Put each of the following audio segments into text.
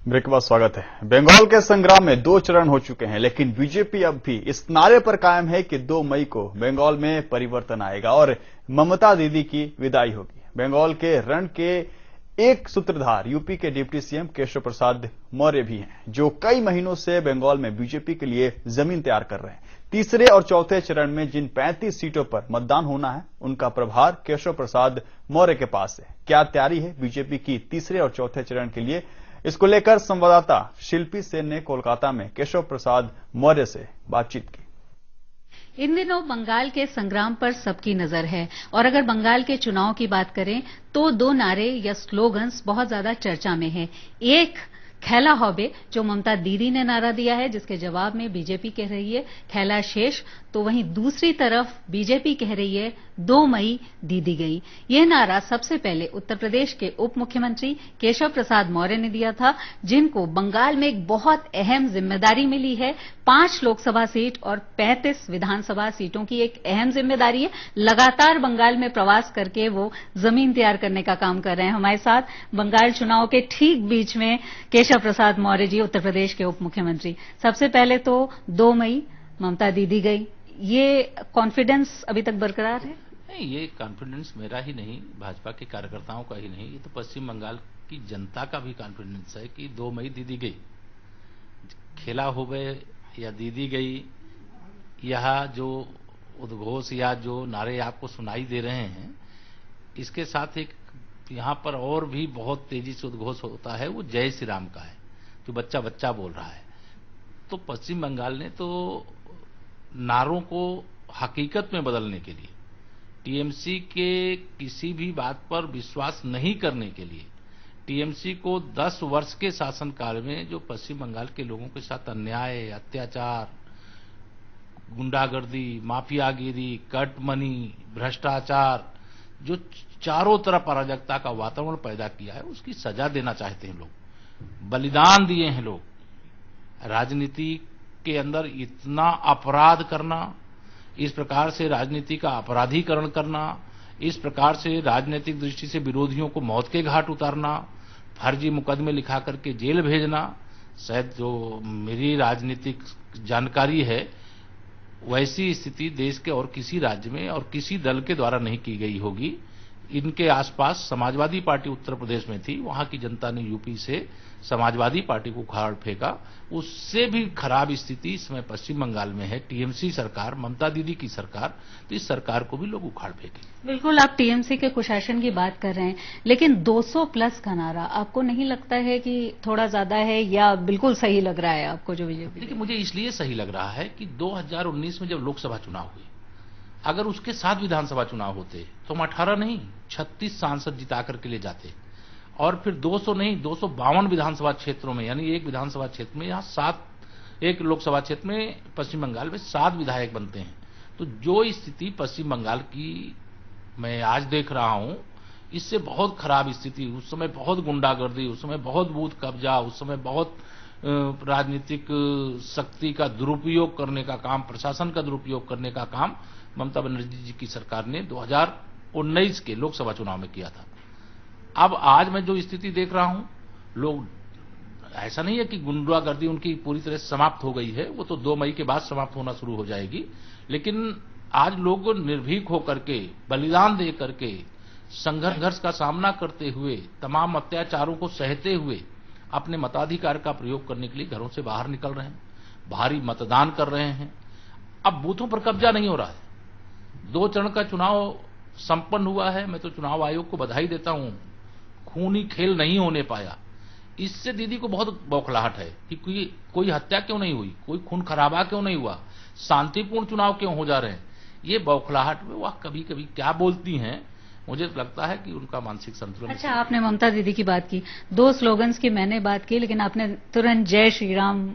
Break के बाद स्वागत है। बंगाल के संग्राम में 2 चरण हो चुके हैं, लेकिन बीजेपी अब भी इस नारे पर कायम है कि 2 मई को बंगाल में परिवर्तन आएगा और ममता दीदी की विदाई होगी। बंगाल के रण के एक सूत्रधार यूपी के डिप्टी सीएम केशव प्रसाद मौर्य भी हैं, जो कई महीनों से बंगाल में बीजेपी के लिए जमीन तैयार कर रहे हैं। तीसरे और चौथे चरण में जिन 35 सीटों पर मतदान होना है, उनका प्रभार केशव प्रसाद मौर्य के पास है। क्या तैयारी है बीजेपी की तीसरे और चौथे चरण के लिए? इसको लेकर संवाददाता शिल्पी सेन ने कोलकाता में केशव प्रसाद मौर्य से बातचीत की। इन दिनों बंगाल के संग्राम पर सबकी नजर है और अगर बंगाल के चुनाव की बात करें तो 2 नारे या स्लोगन्स बहुत ज्यादा चर्चा में है। एक खैला हौबे, जो ममता दीदी ने नारा दिया है, जिसके जवाब में बीजेपी कह रही है खैला शेष, तो वहीं दूसरी तरफ बीजेपी कह रही है 2 मई दीदी गई। यह नारा सबसे पहले उत्तर प्रदेश के उप मुख्यमंत्री केशव प्रसाद मौर्य ने दिया था, जिनको बंगाल में एक बहुत अहम जिम्मेदारी मिली है। 5 लोकसभा सीट और 35 विधानसभा सीटों की एक अहम जिम्मेदारी है। लगातार बंगाल में प्रवास करके वो जमीन तैयार करने का काम कर रहे हैं। हमारे साथ बंगाल चुनाव के ठीक बीच में केशव प्रसाद मौर्य जी, उत्तर प्रदेश के उप मुख्यमंत्री। सबसे पहले तो 2 मई ममता दीदी गई, ये कॉन्फिडेंस अभी तक बरकरार है? नहीं, ये कॉन्फिडेंस मेरा ही नहीं, भाजपा के कार्यकर्ताओं का ही नहीं, ये तो पश्चिम बंगाल की जनता का भी कॉन्फिडेंस है कि 2 मई दीदी गई। खेला हो गए या दीदी गई, यह जो उद्घोष या जो नारे आपको सुनाई दे रहे हैं, इसके साथ एक यहां पर और भी बहुत तेजी से उद्घोष होता है, वो जय श्री राम का है, जो बच्चा बच्चा बोल रहा है। तो पश्चिम बंगाल ने तो नारों को हकीकत में बदलने के लिए, टीएमसी के किसी भी बात पर विश्वास नहीं करने के लिए, टीएमसी को 10 वर्ष के शासनकाल में जो पश्चिम बंगाल के लोगों के साथ अन्याय, अत्याचार, गुंडागर्दी, माफियागिरी, कट मनी, भ्रष्टाचार, जो चारों तरफ अराजकता का वातावरण पैदा किया है, उसकी सजा देना चाहते हैं लोग। बलिदान दिए हैं लोग। राजनीति के अंदर इतना अपराध करना, इस प्रकार से राजनीति का अपराधीकरण करना, इस प्रकार से राजनीतिक दृष्टि से विरोधियों को मौत के घाट उतारना, फर्जी मुकदमे लिखा करके जेल भेजना, शायद जो मेरी राजनीतिक जानकारी है वैसी स्थिति देश के और किसी राज्य में और किसी दल के द्वारा नहीं की गई होगी। इनके आसपास समाजवादी पार्टी उत्तर प्रदेश में थी, वहां की जनता ने यूपी से समाजवादी पार्टी को उखाड़ फेंका। उससे भी खराब स्थिति इस समय पश्चिम बंगाल में है। टीएमसी सरकार, ममता दीदी की सरकार, तो इस सरकार को भी लोग उखाड़ फेंके। बिल्कुल, आप टीएमसी के कुशासन की बात कर रहे हैं, लेकिन 200 प्लस का नारा आपको नहीं लगता है कि थोड़ा ज्यादा है, या बिल्कुल सही लग रहा है आपको जो बीजेपी? देखिए, मुझे इसलिए सही लग रहा है कि 2019 में जब लोकसभा चुनाव हुए, अगर उसके साथ विधानसभा चुनाव होते तो हम 18 नहीं 36 सांसद जिता करके ले जाते, और फिर 200 नहीं 252 विधानसभा क्षेत्रों में, यानी एक विधानसभा क्षेत्र में यहाँ 7, एक लोकसभा क्षेत्र में पश्चिम बंगाल में 7 विधायक बनते हैं। तो जो स्थिति पश्चिम बंगाल की मैं आज देख रहा हूं, इससे बहुत खराब स्थिति। उस समय बहुत गुंडागर्दी, उस समय बहुत बूथ कब्जा, उस समय बहुत राजनीतिक शक्ति का दुरुपयोग करने का काम, प्रशासन का दुरुपयोग करने का काम ममता बनर्जी जी की सरकार ने 2019 के लोकसभा चुनाव में किया था। अब आज मैं जो स्थिति देख रहा हूं, लोग, ऐसा नहीं है कि गुंडागर्दी उनकी पूरी तरह समाप्त हो गई है, वो तो 2 मई के बाद समाप्त होना शुरू हो जाएगी, लेकिन आज लोग निर्भीक होकर के, बलिदान दे करके, संघर्ष का सामना करते हुए, तमाम अत्याचारों को सहते हुए अपने मताधिकार का प्रयोग करने के लिए घरों से बाहर निकल रहे हैं, भारी मतदान कर रहे हैं। अब बूथों पर कब्जा नहीं हो रहा है। 2 चरण का चुनाव संपन्न हुआ है। मैं तो चुनाव आयोग को बधाई देता हूं, खूनी खेल नहीं होने पाया। इससे दीदी को बहुत बौखलाहट है कि कोई हत्या क्यों नहीं हुई, कोई खून खराबा क्यों नहीं हुआ, शांतिपूर्ण चुनाव क्यों हो जा रहे हैं। ये बौखलाहट में वह कभी कभी क्या बोलती हैं, मुझे लगता है कि उनका मानसिक संतुलन। अच्छा, आपने ममता दीदी की बात की, 2 स्लोगन्स की मैंने बात की, लेकिन आपने तुरंत जय श्री राम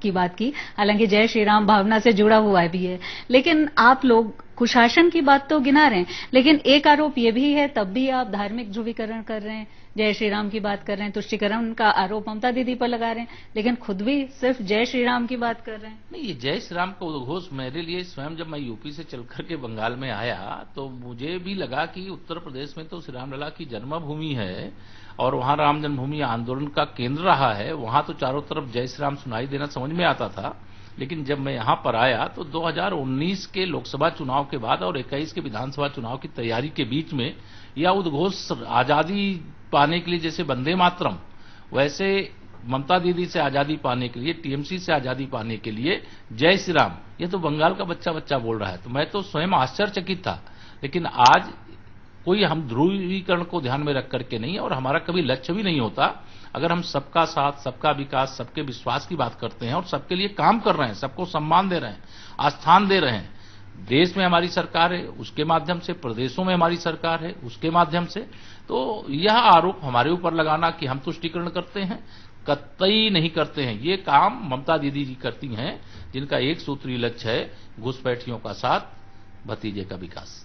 की बात की। हालांकि जय श्री राम भावना से जुड़ा हुआ भी है, लेकिन आप लोग कुशासन की बात तो गिना रहे हैं, लेकिन एक आरोप ये भी है, तब भी आप धार्मिक ध्रुवीकरण कर रहे हैं जय श्री राम की बात कर रहे हैं, तुष्टिकरण का आरोप ममता दीदी पर लगा रहे हैं, लेकिन खुद भी सिर्फ जय श्री राम की बात कर रहे हैं। नहीं, ये जय श्री राम का उद्घोष मेरे लिए स्वयं जब मैं यूपी से चल करके बंगाल में आया तो मुझे भी लगा कि उत्तर प्रदेश में तो श्री रामलला की जन्मभूमि है और वहां राम जन्मभूमि आंदोलन का केंद्र रहा है, वहां तो चारों तरफ जय श्री राम सुनाई देना समझ में आता था। लेकिन जब मैं यहां पर आया तो 2019 के लोकसभा चुनाव के बाद और 21 के विधानसभा चुनाव की तैयारी के बीच में यह उद्घोष आजादी पाने के लिए जैसे वंदे मातरम, वैसे ममता दीदी से आजादी पाने के लिए, टीएमसी से आजादी पाने के लिए जय श्री राम, ये तो बंगाल का बच्चा बच्चा बोल रहा है। तो मैं तो स्वयं आश्चर्यचकित था। लेकिन आज कोई हम ध्रुवीकरण को ध्यान में रख करके नहीं, और हमारा कभी लक्ष्य भी नहीं होता, अगर हम सबका साथ, सबका विकास, सबके विश्वास की बात करते हैं और सबके लिए काम कर रहे हैं, सबको सम्मान दे रहे हैं, आस्थान दे रहे हैं, देश में हमारी सरकार है उसके माध्यम से, प्रदेशों में हमारी सरकार है उसके माध्यम से, तो यह आरोप हमारे ऊपर लगाना कि हम तुष्टीकरण करते हैं, कतई नहीं करते हैं। ये काम ममता दीदी जी करती हैं, जिनका एक सूत्रीय लक्ष्य है घुसपैठियों का साथ, भतीजे का विकास।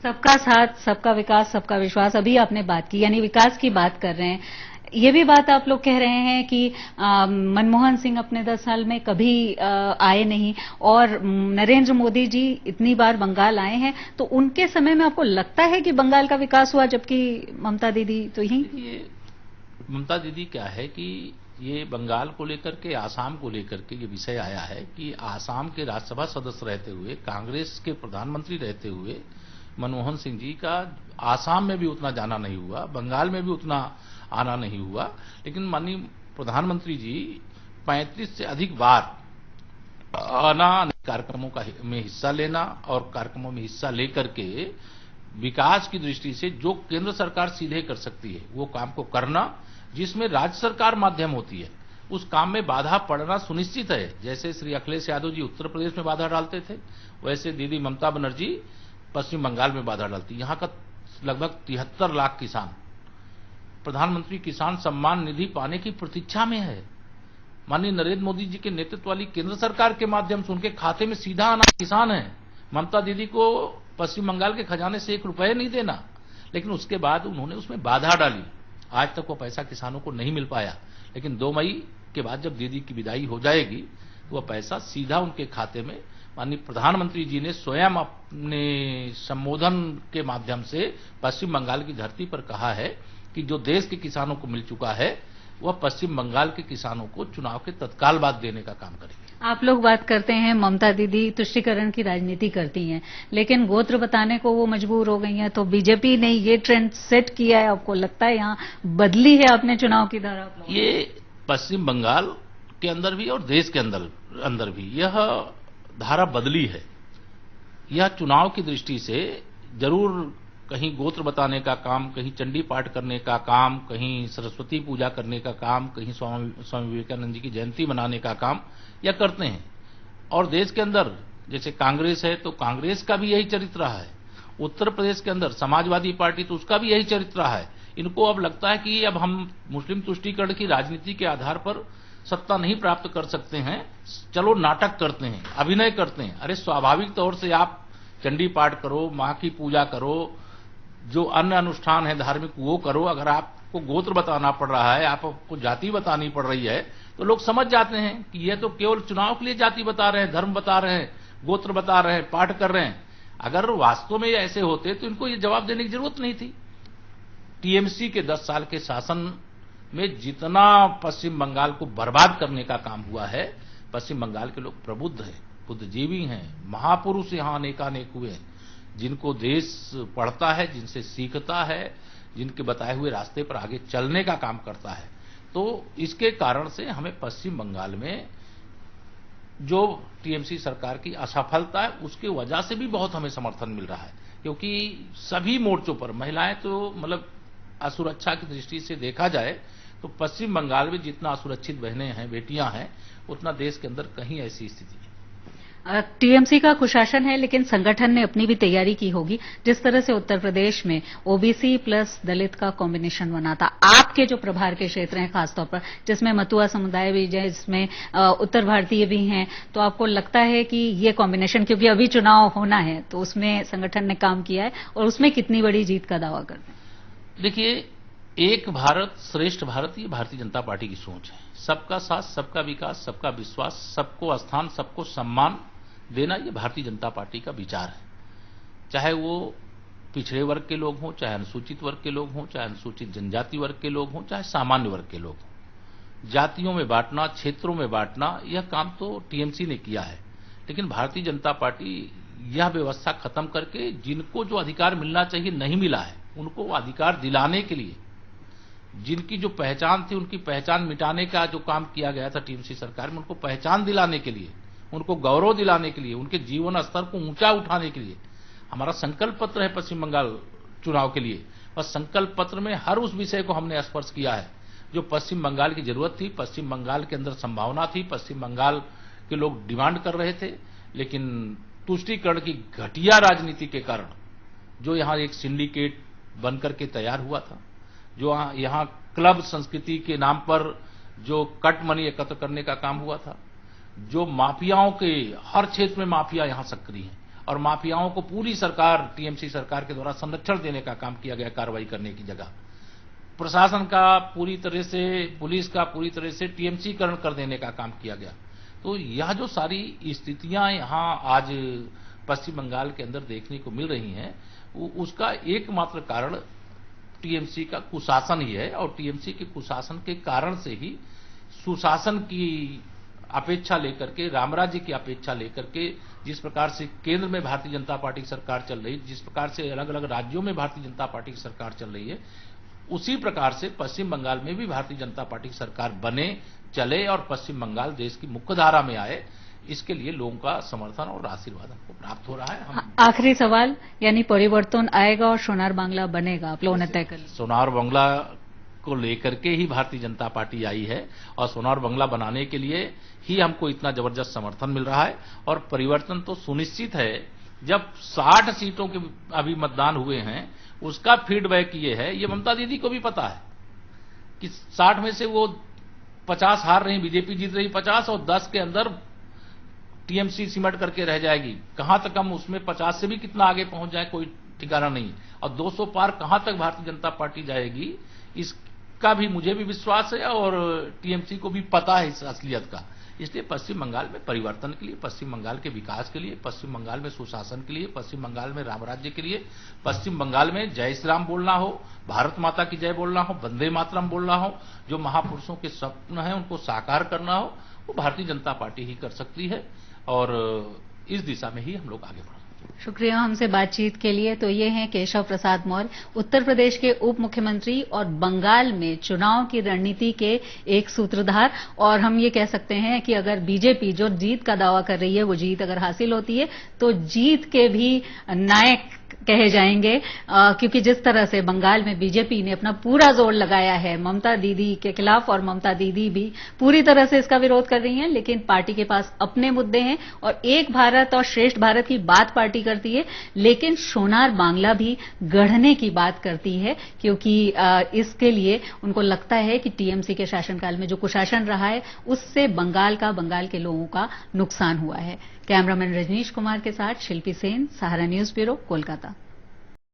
सबका साथ, सबका विकास, सबका विश्वास, अभी आपने बात की, यानी विकास की बात कर रहे हैं। ये भी बात आप लोग कह रहे हैं कि मनमोहन सिंह अपने 10 साल में कभी आए नहीं और नरेंद्र मोदी जी इतनी बार बंगाल आए हैं, तो उनके समय में आपको लगता है कि बंगाल का विकास हुआ, जबकि ममता दीदी तो यही। ममता दीदी क्या है कि ये बंगाल को लेकर के, आसाम को लेकर के ये विषय आया है कि आसाम के राज्यसभा सदस्य रहते हुए, कांग्रेस के प्रधानमंत्री रहते हुए मनमोहन सिंह जी का आसाम में भी उतना जाना नहीं हुआ, बंगाल में भी उतना आना नहीं हुआ। लेकिन माननीय प्रधानमंत्री जी 35 से अधिक बार आना, कार्यक्रमों का में हिस्सा लेना और कार्यक्रमों में हिस्सा लेकर के विकास की दृष्टि से जो केंद्र सरकार सीधे कर सकती है वो काम को करना, जिसमें राज्य सरकार माध्यम होती है उस काम में बाधा पड़ना सुनिश्चित है। जैसे श्री अखिलेश यादव जी उत्तर प्रदेश में बाधा डालते थे, वैसे दीदी ममता बनर्जी पश्चिम बंगाल में बाधा डालती। यहां का लगभग 73 लाख किसान प्रधानमंत्री किसान सम्मान निधि पाने की प्रतीक्षा में है। माननीय नरेंद्र मोदी जी के नेतृत्व वाली केंद्र सरकार के माध्यम से उनके खाते में सीधा आना किसान है। ममता दीदी को पश्चिम बंगाल के खजाने से 1 रुपया नहीं देना, लेकिन उसके बाद उन्होंने उसमें बाधा डाली। आज तक वो पैसा किसानों को नहीं मिल पाया, लेकिन 2 मई के बाद जब दीदी की विदाई हो जाएगी तो वह पैसा सीधा उनके खाते में, माननीय प्रधानमंत्री जी ने स्वयं अपने संबोधन के माध्यम से पश्चिम बंगाल की धरती पर कहा है कि जो देश के किसानों को मिल चुका है वह पश्चिम बंगाल के किसानों को चुनाव के तत्काल बाद देने का काम करेंगे। आप लोग बात करते हैं ममता दीदी तुष्टीकरण की राजनीति करती हैं, लेकिन गोत्र बताने को वो मजबूर हो गई हैं, तो बीजेपी ने ये ट्रेंड सेट किया है। आपको लगता है यहाँ बदली है अपने चुनाव की धारा? ये पश्चिम बंगाल के अंदर भी और देश के अंदर भी यह धारा बदली है। यह चुनाव की दृष्टि से जरूर कहीं गोत्र बताने का काम, कहीं चंडी पाठ करने का काम, कहीं सरस्वती पूजा करने का काम, कहीं स्वामी विवेकानंद जी की जयंती मनाने का काम यह करते हैं। और देश के अंदर जैसे कांग्रेस है तो कांग्रेस का भी यही चरित्र रहा है। उत्तर प्रदेश के अंदर समाजवादी पार्टी तो उसका भी यही चरित्र रहा है। इनको अब लगता है कि अब हम मुस्लिम तुष्टीकरण की राजनीति के आधार पर सत्ता नहीं प्राप्त कर सकते हैं, चलो नाटक करते हैं, अभिनय करते हैं। अरे स्वाभाविक तौर से आप चंडी पाठ करो, मां की पूजा करो, जो अन्य अनुष्ठान है धार्मिक वो करो। अगर आपको गोत्र बताना पड़ रहा है, आपको जाति बतानी पड़ रही है, तो लोग समझ जाते हैं कि ये तो केवल चुनाव के लिए जाति बता रहे हैं, धर्म बता रहे हैं, गोत्र बता रहे हैं, पाठ कर रहे हैं। अगर वास्तव में ऐसे होते तो इनको ये जवाब देने की जरूरत नहीं थी। टीएमसी के 10 साल के शासन में जितना पश्चिम बंगाल को बर्बाद करने का काम हुआ है, पश्चिम बंगाल के लोग प्रबुद्ध हैं, बुद्धिजीवी हैं, महापुरुष यहां अनेकानेक हुए हैं, जिनको देश पढ़ता है, जिनसे सीखता है, जिनके बताए हुए रास्ते पर आगे चलने का काम करता है। तो इसके कारण से हमें पश्चिम बंगाल में जो टीएमसी सरकार की असफलता है उसकी वजह से भी बहुत हमें समर्थन मिल रहा है, क्योंकि सभी मोर्चों पर महिलाएं तो मतलब असुरक्षा की दृष्टि से देखा जाए तो पश्चिम बंगाल में जितना असुरक्षित बहनें हैं, बेटियां हैं, उतना देश के अंदर कहीं ऐसी स्थिति है। टीएमसी का कुशासन है, लेकिन संगठन ने अपनी भी तैयारी की होगी। जिस तरह से उत्तर प्रदेश में ओबीसी प्लस दलित का कॉम्बिनेशन बना था, आपके जो प्रभार के क्षेत्र हैं खासतौर पर, जिसमें मथुआ समुदाय भी है, जिसमें उत्तर भारतीय भी हैं, तो आपको लगता है कि ये कॉम्बिनेशन, क्योंकि अभी चुनाव होना है, तो उसमें संगठन ने काम किया है और उसमें कितनी बड़ी जीत का दावा करते हैं? देखिए, एक भारत श्रेष्ठ भारत, ये भारतीय जनता पार्टी की सोच है। सबका साथ, सबका विकास, सबका विश्वास, सबको स्थान, सबको सम्मान देना, ये भारतीय जनता पार्टी का विचार है। चाहे वो पिछड़े वर्ग के लोग हों, चाहे अनुसूचित वर्ग के लोग हों, चाहे अनुसूचित जनजाति वर्ग के लोग हों, चाहे सामान्य वर्ग के लोग हों। जातियों में बांटना, क्षेत्रों में बांटना, यह काम तो टीएमसी ने किया है। लेकिन भारतीय जनता पार्टी यह व्यवस्था खत्म करके जिनको जो अधिकार मिलना चाहिए नहीं मिला है, उनको अधिकार दिलाने के लिए, जिनकी जो पहचान थी उनकी पहचान मिटाने का जो काम किया गया था टीएमसी सरकार में, उनको पहचान दिलाने के लिए, उनको गौरव दिलाने के लिए, उनके जीवन स्तर को ऊंचा उठाने के लिए हमारा संकल्प पत्र है पश्चिम बंगाल चुनाव के लिए। और संकल्प पत्र में हर उस विषय को हमने स्पर्श किया है जो पश्चिम बंगाल की जरूरत थी, पश्चिम बंगाल के अंदर संभावना थी, पश्चिम बंगाल के लोग डिमांड कर रहे थे। लेकिन तुष्टीकरण की घटिया राजनीति के कारण जो यहां एक सिंडिकेट बनकर के तैयार हुआ था, जो यहां क्लब संस्कृति के नाम पर जो कट मनी एकत्र करने का काम हुआ था, जो माफियाओं के हर क्षेत्र में माफिया यहां सक्रिय हैं और माफियाओं को पूरी सरकार, टीएमसी सरकार के द्वारा संरक्षण देने का काम किया गया, कार्रवाई करने की जगह प्रशासन का पूरी तरह से, पुलिस का पूरी तरह से टीएमसीकरण कर देने का काम किया गया। तो यह जो सारी स्थितियां यहां आज पश्चिम बंगाल के अंदर देखने को मिल रही हैं, उसका एकमात्र कारण टीएमसी का कुशासन ही है। और टीएमसी के कुशासन के कारण से ही सुशासन की अपेक्षा लेकर के, रामराज्य की अपेक्षा लेकर के, जिस प्रकार से केंद्र में भारतीय जनता पार्टी की सरकार चल रही है, जिस प्रकार से अलग अलग राज्यों में भारतीय जनता पार्टी की सरकार चल रही है, उसी प्रकार से पश्चिम बंगाल में भी भारतीय जनता पार्टी की सरकार बने, चले और पश्चिम बंगाल देश की मुख्य धारा में आए। इसके लिए लोगों का समर्थन और आशीर्वाद हमको प्राप्त हो रहा है। आखिरी सवाल, यानी परिवर्तन आएगा और सोनार बांग्ला बनेगा, आप लोगों ने तय कर लिया? सोनार बांग्ला को लेकर के ही भारतीय जनता पार्टी आई है और सोनार बांग्ला बनाने के लिए ही हमको इतना जबरदस्त समर्थन मिल रहा है। और परिवर्तन तो सुनिश्चित है। जब 60 सीटों के अभी मतदान हुए हैं, उसका फीडबैक ये है, ये ममता दीदी को भी पता है कि 60 में से वो 50 हार रही, बीजेपी जीत रही 50 और 10 के अंदर टीएमसी सिमट करके रह जाएगी। कहां तक हम उसमें 50 से भी कितना आगे पहुंच जाए कोई ठिकाना नहीं। और 200 पार कहां तक भारतीय जनता पार्टी जाएगी, इसका भी मुझे भी विश्वास है और टीएमसी को भी पता है इस असलियत का। इसलिए पश्चिम बंगाल में परिवर्तन के लिए, पश्चिम बंगाल के विकास के लिए, पश्चिम बंगाल में सुशासन के लिए, पश्चिम बंगाल में रामराज्य के लिए, पश्चिम बंगाल में जय श्री राम बोलना हो, भारत माता की जय बोलना हो, वंदे मातरम बोलना हो, जो महापुरुषों के स्वप्न हैं उनको साकार करना हो, वो भारतीय जनता पार्टी ही कर सकती है। और इस दिशा में ही हम लोग आगे बढ़ेंगे। शुक्रिया हमसे बातचीत के लिए। तो ये हैं केशव प्रसाद मौर्य, उत्तर प्रदेश के उप मुख्यमंत्री और बंगाल में चुनाव की रणनीति के एक सूत्रधार। और हम ये कह सकते हैं कि अगर बीजेपी जो जीत का दावा कर रही है, वो जीत अगर हासिल होती है तो जीत के भी नायक कहे जाएंगे, क्योंकि जिस तरह से बंगाल में बीजेपी ने अपना पूरा जोर लगाया है ममता दीदी के खिलाफ, और ममता दीदी भी पूरी तरह से इसका विरोध कर रही हैं, लेकिन पार्टी के पास अपने मुद्दे हैं और एक भारत और श्रेष्ठ भारत की बात पार्टी करती है, लेकिन सोनार बांग्ला भी गढ़ने की बात करती है, क्योंकि इसके लिए उनको लगता है कि टीएमसी के शासनकाल में जो कुशासन रहा है उससे बंगाल के लोगों का नुकसान हुआ है। कैमरामैन रजनीश कुमार के साथ शिल्पी सेन, सहारा न्यूज ब्यूरो, कोलकाता।